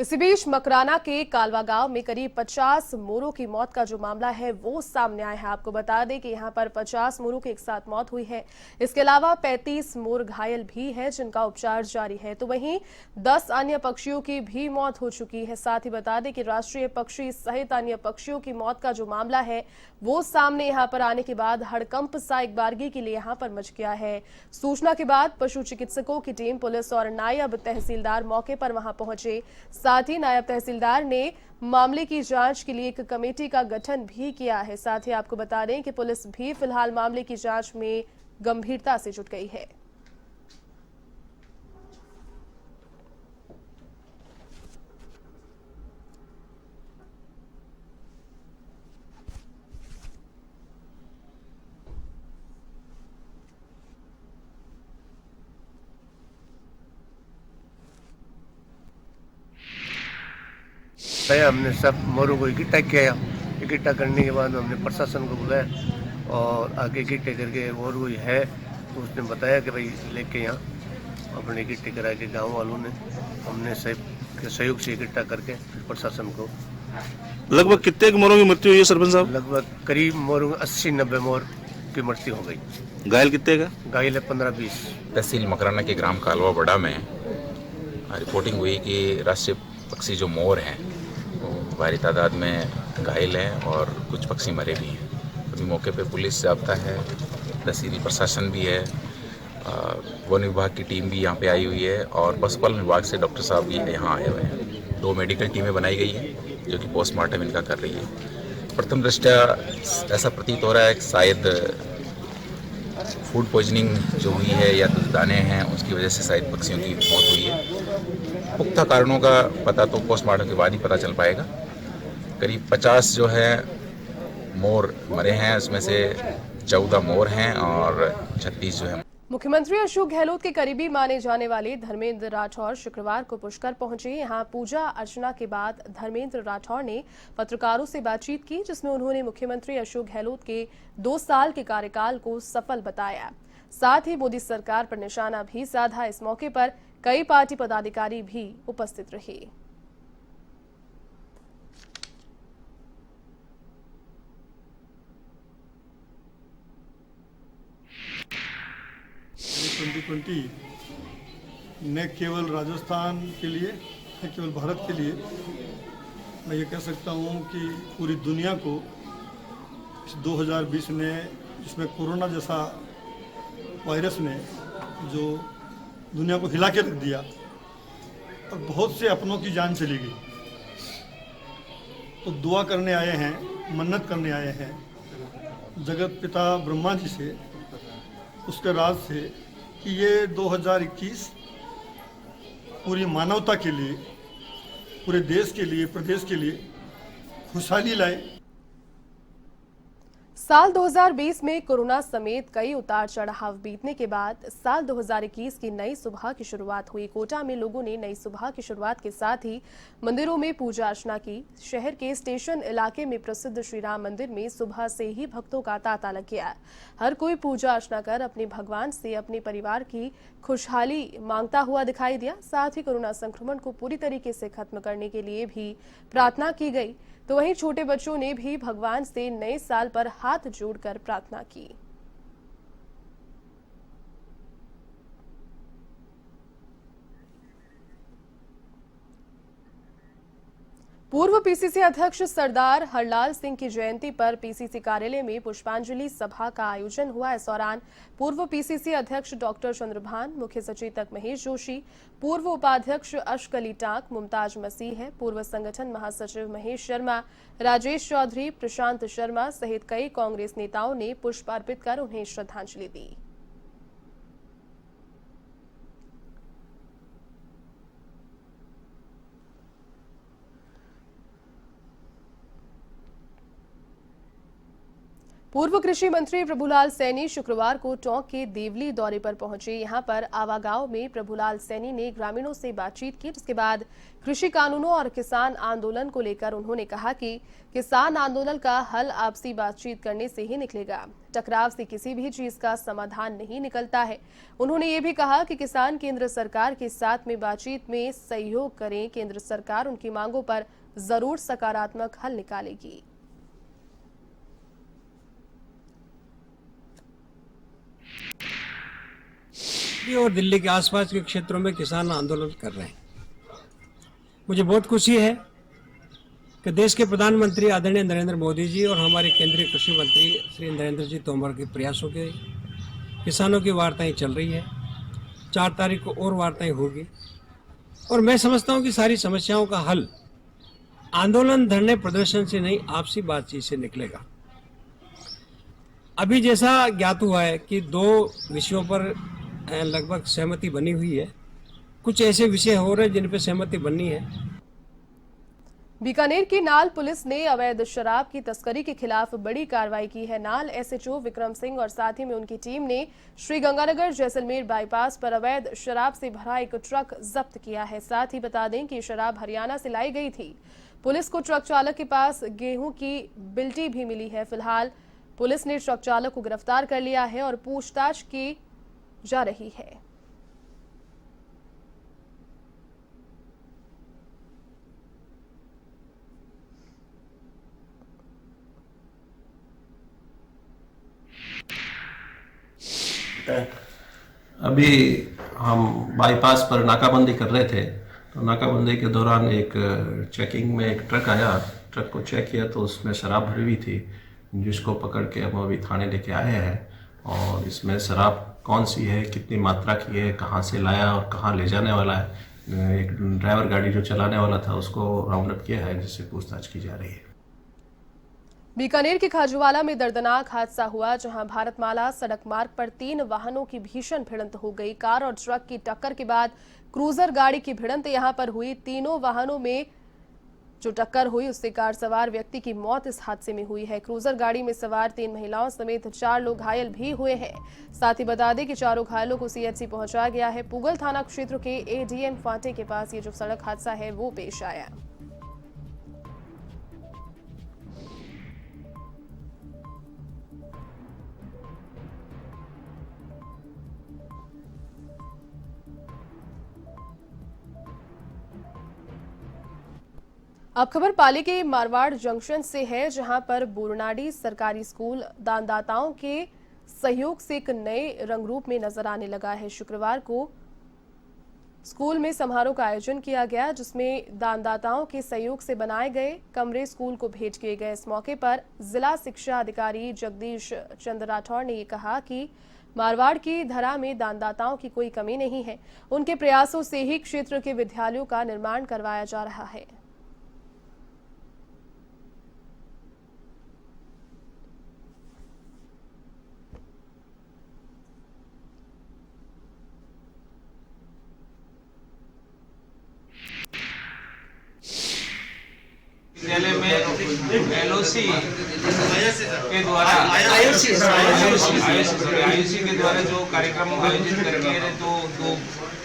इसी बीच मकराना के कालवा गांव में करीब 50 मोरों की मौत का जो मामला है वो सामने आया है। आपको बता दें कि यहां पर 50 मोरों की एक साथ मौत हुई है। इसके अलावा 35 मोर घायल भी है जिनका उपचार जारी है। तो वहीं 10 अन्य पक्षियों की भी मौत हो चुकी है। साथ ही बता दें कि राष्ट्रीय पक्षी सहित अन्य पक्षियों की मौत का जो मामला है वो सामने यहां पर आने के बाद हड़कंप सा एक बारगी के लिए यहां पर मच गया है। सूचना के बाद पशु चिकित्सकों की टीम, पुलिस और नायब तहसीलदार मौके पर वहां पहुंचे। साथ ही नायब तहसीलदार ने मामले की जांच के लिए एक कमेटी का गठन भी किया है। साथ ही आपको बता दें कि पुलिस भी फिलहाल मामले की जांच में गंभीरता से जुट गई है। हमने सब मोरों को इकट्ठा किया। इकट्ठा करने के बाद हमने प्रशासन को बुलाया और आगे इकट्ठे करके और कोई है तो उसने बताया कि भाई लेके यहाँ अपने इकट्ठे करा के गाँव वालों ने हमने सहयोग से इकट्ठा करके प्रशासन को। लगभग कितने मोरों की मृत्यु हुई है सरपंच साहब? लगभग करीब मोरों 80-90 मोर की मृत्यु हो गई। घायल कितने का? घायल है 15-20। तहसील मकराना के ग्राम कालवा बड़ा में रिपोर्टिंग हुई कि राष्ट्रीय पक्षी जो मोर हैं वो भारी तादाद में घायल हैं और कुछ पक्षी मरे भी हैं। अभी मौके पे पुलिस जाब्ता है, तहसील प्रशासन भी है, वन विभाग की टीम भी यहाँ पे आई हुई है और पशुपालन विभाग से डॉक्टर साहब भी यहाँ आए हुए हैं। 2 मेडिकल टीमें बनाई गई हैं जो कि पोस्टमार्टम इनका कर रही है। प्रथम दृष्टया ऐसा प्रतीत हो रहा है कि शायद फूड पॉइजनिंग जो हुई है या दाने हैं उसकी वजह से शायद पक्षियों की मौत हुई है। पुख्ता कारणों का पता तो पोस्टमार्टम के बाद ही पता चल पाएगा। करीब 50 जो है मोर मरे हैं, उसमें से 14 मोर हैं और 36 जो है। मुख्यमंत्री अशोक गहलोत के करीबी माने जाने वाले धर्मेंद्र राठौर शुक्रवार को पुष्कर पहुंचे। यहां पूजा अर्चना के बाद धर्मेंद्र राठौर ने पत्रकारों से बातचीत की जिसमें उन्होंने मुख्यमंत्री अशोक गहलोत के 2 साल के कार्यकाल को सफल बताया। साथ ही मोदी सरकार पर निशाना भी साधा। इस मौके पर कई पार्टी पदाधिकारी भी उपस्थित रहे। 2020 न केवल राजस्थान के लिए, न केवल भारत के लिए, मैं ये कह सकता हूँ कि पूरी दुनिया को इस 2020 ने, जिसमें कोरोना जैसा वायरस ने जो दुनिया को हिला के रख दिया और बहुत से अपनों की जान चली गई, तो दुआ करने आए हैं, मन्नत करने आए हैं जगत पिता ब्रह्मा जी से, उसके राज से कि ये 2021 पूरी मानवता के लिए, पूरे देश के लिए, प्रदेश के लिए खुशहाली लाए। साल 2020 में कोरोना समेत कई उतार चढ़ाव बीतने के बाद साल 2021 की नई सुबह की शुरुआत हुई। कोटा में लोगों ने नई सुबह की शुरुआत के साथ ही मंदिरों में पूजा अर्चना की। शहर के स्टेशन इलाके में प्रसिद्ध श्री राम मंदिर में सुबह से ही भक्तों का तांता लग गया। हर कोई पूजा अर्चना कर अपने भगवान से अपने परिवार की खुशहाली मांगता हुआ दिखाई दिया। साथ ही कोरोना संक्रमण को पूरी तरीके से खत्म करने के लिए भी प्रार्थना की गई। तो वहीं छोटे बच्चों ने भी भगवान से नए साल पर हाथ जोड़कर प्रार्थना की। पूर्व पीसीसी अध्यक्ष सरदार हरलाल सिंह की जयंती पर पीसीसी कार्यालय में पुष्पांजलि सभा का आयोजन हुआ। इस दौरान पूर्व पीसीसी अध्यक्ष डॉक्टर चंद्रभान, मुख्य सचेतक महेश जोशी, पूर्व उपाध्यक्ष अश्क अली टाक, मुमताज मसीह, पूर्व संगठन महासचिव महेश शर्मा, राजेश चौधरी, प्रशांत शर्मा सहित कई कांग्रेस नेताओं ने पुष्प अर्पित कर उन्हें श्रद्धांजलि दी। पूर्व कृषि मंत्री प्रभुलाल सैनी शुक्रवार को टोंक के देवली दौरे पर पहुंचे। यहां पर आवा गांव में प्रभुलाल सैनी ने ग्रामीणों से बातचीत की, जिसके बाद कृषि कानूनों और किसान आंदोलन को लेकर उन्होंने कहा कि किसान आंदोलन का हल आपसी बातचीत करने से ही निकलेगा। टकराव से किसी भी चीज का समाधान नहीं निकलता है। उन्होंने ये भी कहा कि किसान केंद्र सरकार के साथ में बातचीत में सहयोग करें। केंद्र सरकार उनकी मांगों पर जरूर सकारात्मक हल निकालेगी। और दिल्ली के आसपास के क्षेत्रों में किसान आंदोलन कर रहे हैं। मुझे बहुत खुशी है कि देश के प्रधानमंत्री आदरणीय नरेंद्र मोदी जी और हमारे केंद्रीय कृषि मंत्री श्री नरेंद्र जी तोमर के प्रयासों के किसानों की वार्ताएं चल रही है। 4 तारीख को और वार्ताएं होगी और मैं समझता हूं कि सारी समस्याओं का हल आंदोलन, धरने, प्रदर्शन से नहीं, आपसी बातचीत से निकलेगा। अभी जैसा ज्ञात हुआ है कि 2 विषयों पर लगभग सहमति बनी हुई है। कुछ ऐसे विषय हो रहे हैं जिन पर सहमति बननी है। बीकानेर की नाल पुलिस ने अवैध शराब की तस्करी के खिलाफ बड़ी कार्रवाई की है। नाल एसएचओ विक्रम सिंह और साथ ही में उनकी टीम ने श्रीगंगानगर जैसलमेर बाईपास पर अवैध शराब से भरा एक ट्रक जब्त किया है। साथ ही बता दें कि शराब हरियाणा से लाई गई थी। पुलिस को ट्रक चालक के पास गेहूं की बिल्टी भी मिली है। फिलहाल पुलिस ने ट्रक चालक को गिरफ्तार कर लिया है और पूछताछ की जा रही है। अभी हम बाईपास पर नाकाबंदी कर रहे थे, तो नाकाबंदी के दौरान एक चेकिंग में एक ट्रक आया। ट्रक को चेक किया तो उसमें शराब भरी हुई थी, जिसको पकड़ के हम अभी थाने लेके आए हैं। और इसमें शराब कौन सी है, कितनी मात्रा की है, कहाँ से लाया और कहाँ ले जाने वाला है, एक ड्राइवर गाड़ी जो चलाने वाला था उसको राउंड अप किया है, जिससे पूछताछ की जा रही है। बीकानेर के खाजूवाला में दर्दनाक हादसा हुआ, जहां भारतमाला सड़क मार्ग पर 3 वाहनों की भीषण भिड़ंत हो गई। कार और ट्रक की टक्कर के बाद क्रूजर गाड़ी की भिड़ंत यहां पर हुई। तीनों वाहनों में जो टक्कर हुई उससे कार सवार व्यक्ति की मौत इस हादसे में हुई है। क्रूजर गाड़ी में सवार 3 महिलाओं समेत 4 लोग घायल भी हुए हैं। साथ ही बता दें कि चारों घायलों को सीएचसी पहुंचाया गया है। पुगल थाना क्षेत्र के एडीएम फाटे के पास ये जो सड़क हादसा है वो पेश आया। अब खबर पाली के मारवाड़ जंक्शन से है, जहां पर बोरनाडी सरकारी स्कूल दानदाताओं के सहयोग से एक नए रंग रूप में नजर आने लगा है। शुक्रवार को स्कूल में समारोह का आयोजन किया गया, जिसमें दानदाताओं के सहयोग से बनाए गए कमरे स्कूल को भेंट किए गए। इस मौके पर जिला शिक्षा अधिकारी जगदीश चंद्र राठौड़ ने कहा कि मारवाड़ की धरा में दानदाताओं की कोई कमी नहीं है। उनके प्रयासों से ही क्षेत्र के विद्यालयों का निर्माण करवाया जा रहा है। विद्यालय में एलओसी के द्वारा आईओसी के द्वारा जो कार्यक्रम आयोजित करके दो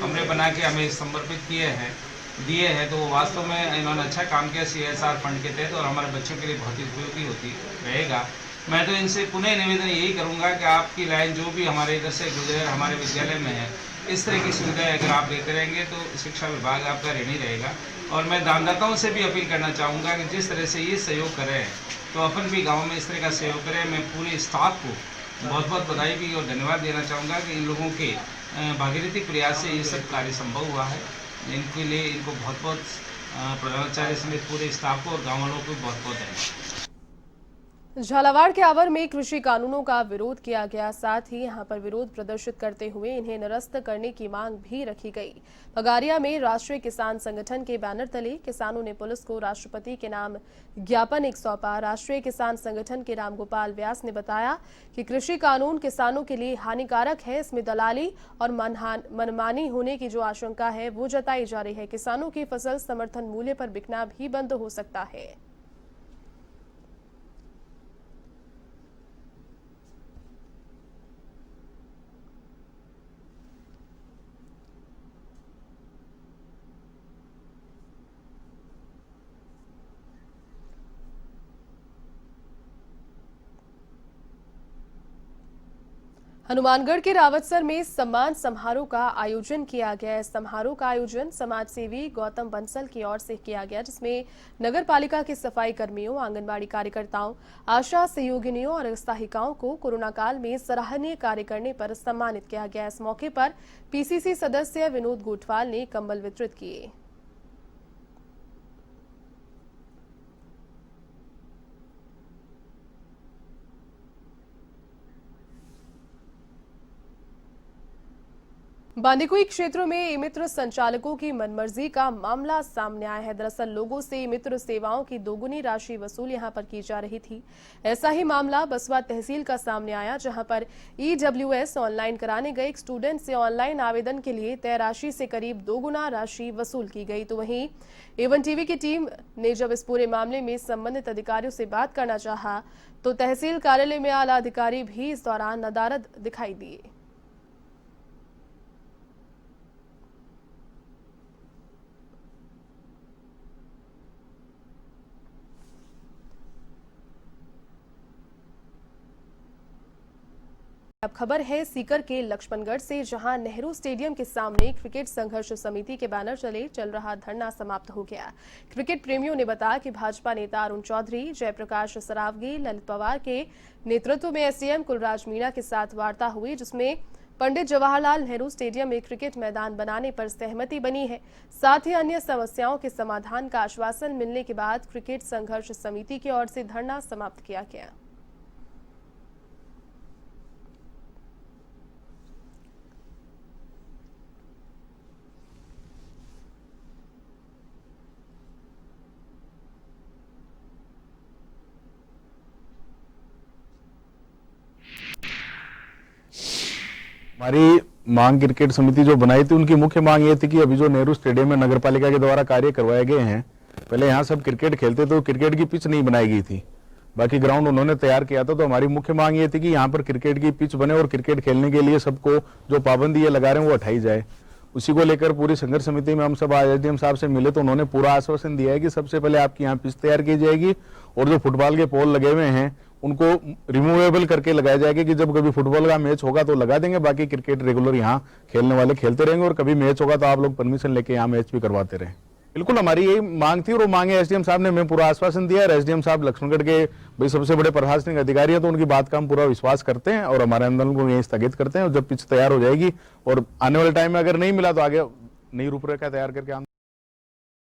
कमरे बना के हमें समर्पित दिए हैं, तो वो वास्तव में इन्होंने अच्छा काम किया CSR फंड के तहत, और हमारे बच्चों के लिए बहुत ही उपयोगी रहेगा। मैं तो इनसे पुनः निवेदन यही करूंगा कि आपकी लाइन जो भी हमारे इधर से गुजरे हमारे विद्यालय में है, इस तरह की सुविधाएं अगर आप देते रहेंगे तो शिक्षा विभाग आपका ऋणी रहेगा। और मैं दानदाताओं से भी अपील करना चाहूँगा कि जिस तरह से ये सहयोग करें तो अपन भी गांव में इस तरह का सहयोग करें। मैं पूरे स्टाफ को बहुत बहुत बधाई भी और धन्यवाद देना चाहूँगा कि इन लोगों के भागीरथी प्रयास से ये सब कार्य संभव हुआ है। इनके लिए इनको बहुत बहुत प्रधानाचार्य समेत पूरे स्टाफ को और गाँव वालों को बहुत बहुत धन्यवाद। झालावाड़ के आवर में कृषि कानूनों का विरोध किया गया। साथ ही यहां पर विरोध प्रदर्शित करते हुए इन्हें निरस्त करने की मांग भी रखी गई। पगारिया में राष्ट्रीय किसान संगठन के बैनर तले किसानों ने पुलिस को राष्ट्रपति के नाम ज्ञापन सौंपा। राष्ट्रीय किसान संगठन के रामगोपाल व्यास ने बताया कि कृषि कानून किसानों के लिए हानिकारक है। इसमें दलाली और मनमानी होने की जो आशंका है वो जताई जा रही है। किसानों की फसल समर्थन मूल्य पर बिकना भी बंद हो सकता है। हनुमानगढ़ के रावतसर में सम्मान समारोह का आयोजन किया गया। इस समारोह का आयोजन समाज सेवी गौतम बंसल की ओर से किया गया, जिसमें नगर पालिका के सफाई कर्मियों, आंगनबाड़ी कार्यकर्ताओं, आशा सहयोगिनियों और सहायिकाओं को कोरोना काल में सराहनीय कार्य करने पर सम्मानित किया गया। इस मौके पर पीसीसी सदस्य विनोद गोठवाल ने कंबल वितरित किए। बांदीकुई क्षेत्रों में ई-मित्र संचालकों की मनमर्जी का मामला सामने आया है। दरअसल लोगों से ई-मित्र सेवाओं की दोगुनी राशि वसूल यहां पर की जा रही थी। ऐसा ही मामला बसवा तहसील का सामने आया, जहां पर EWS ऑनलाइन कराने गए एक स्टूडेंट से ऑनलाइन आवेदन के लिए तय राशि से करीब दोगुना राशि वसूल की गई। तो वहीं A1 टीवी की टीम ने जब इस पूरे मामले में संबंधित अधिकारियों से बात करना चाहा तो तहसील कार्यालय में आला अधिकारी भी इस दौरान नदारद दिखाई दिए। अब खबर है सीकर के लक्ष्मणगढ़ से, जहां नेहरू स्टेडियम के सामने क्रिकेट संघर्ष समिति के बैनर तले चल रहा धरना समाप्त हो गया। क्रिकेट प्रेमियों ने बताया कि भाजपा नेता अरुण चौधरी, जयप्रकाश सरावगी, ललित पवार के नेतृत्व में एसडीएम कुलराज मीणा के साथ वार्ता हुई, जिसमें पंडित जवाहरलाल नेहरू स्टेडियम में क्रिकेट मैदान बनाने पर सहमति बनी है। साथ ही अन्य समस्याओं के समाधान का आश्वासन मिलने के बाद क्रिकेट संघर्ष समिति की ओर से धरना समाप्त किया गया। हमारी मांग क्रिकेट समिति जो बनाई थी, उनकी मुख्य मांग ये थी कि अभी जो नेहरू स्टेडियम में नगर पालिका के द्वारा कार्य करवाए गए हैं, पहले यहाँ सब क्रिकेट खेलते थे, क्रिकेट की पिच नहीं बनाई गई थी, बाकी ग्राउंड उन्होंने तैयार किया था। तो हमारी मुख्य मांग ये थी कि यहाँ पर क्रिकेट की पिच बने और क्रिकेट खेलने के लिए सबको जो पाबंदी ये लगा रहे हैं वो हटाई जाए। उसी को लेकर पूरी संघर्ष समिति में हम सब एसडीएम साहब से मिले तो उन्होंने पूरा आश्वासन दिया है कि सबसे पहले आपकी यहाँ पिच तैयार की जाएगी और जो फुटबॉल के पोल लगे हुए हैं उनको रिमूवेबल करके लगाया जाएगा कि जब कभी फुटबॉल का मैच होगा तो लगा देंगे, बाकी क्रिकेट रेगुलर यहाँ खेलने वाले खेलते रहेंगे और कभी मैच होगा तो आप लोग परमिशन लेके यहाँ मैच भी करवाते रहें। बिल्कुल हमारी यही मांग थी और वो मांगे एसडीएम साहब ने हमें पूरा आश्वासन दिया है। एसडीएम साहब लक्ष्मणगढ़ के भाई सबसे बड़े प्रशासनिक अधिकारी हैं, तो उनकी बात का हम पूरा विश्वास करते हैं और हमारे आंदोलन को यही स्थगित करते हैं। और जब पिच तैयार हो जाएगी और आने वाले टाइम में अगर नहीं मिला तो आगे नई रूपरेखा तैयार करके आंदोलन